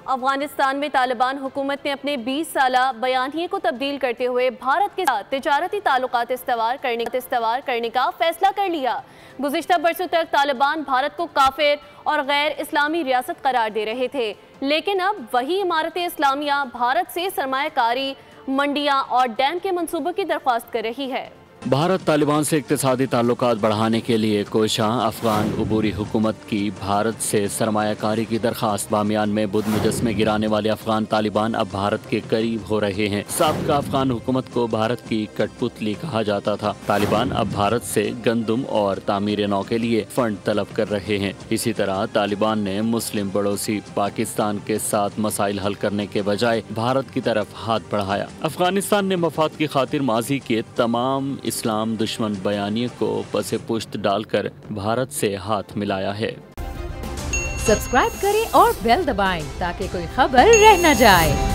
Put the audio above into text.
افغانستان میں طالبان حکومت نے اپنے 20 سالہ بیانیے کو تبدیل کرتے ہوئے بھارت کے ساتھ تجارتی تعلقات استوار کرنے کا فیصلہ کر لیا۔ گزشتہ برسوں تک طالبان بھارت کو کافر اور غیر اسلامی ریاست قرار دے رہے تھے، لیکن اب وہی امارت اسلامیہ بھارت سے سرمایہ کاری، منڈیاں اور ڈیم کے منصوبوں کی درخواست کر رہی ہے۔ بھارت طالبان سے اقتصادی تعلقات بڑھانے کے لیے کوشاں افغان عبوری حکومت کی بھارت سے سرمایہ کاری کی درخواست۔ بامیان میں بدھ مجسمے گرانے والے افغان طالبان اب بھارت کے قریب ہو رہے ہیں۔ سابقہ افغان حکومت کو بھارت کی کٹ پتلی کہا جاتا تھا۔ طالبان اب بھارت سے گندم اور تعمیر نو کے لیے فنڈ طلب کر رہے ہیں۔ اسی طرح طالبان نے مسلم پڑوسی پاکستان کے ساتھ مسائل حل کرنے کے بجائے بھارت کی طرف ہاتھ بڑھایا۔ افغانستان نے مفاد کی خاطر ماضی کے تمام اسلام دشمن بیانیے کو پس پشت ڈال کر بھارت سے ہاتھ ملایا ہے۔ سبسکرائب کریں اور بیل دبائیں تاکہ کوئی خبر رہ نہ جائے۔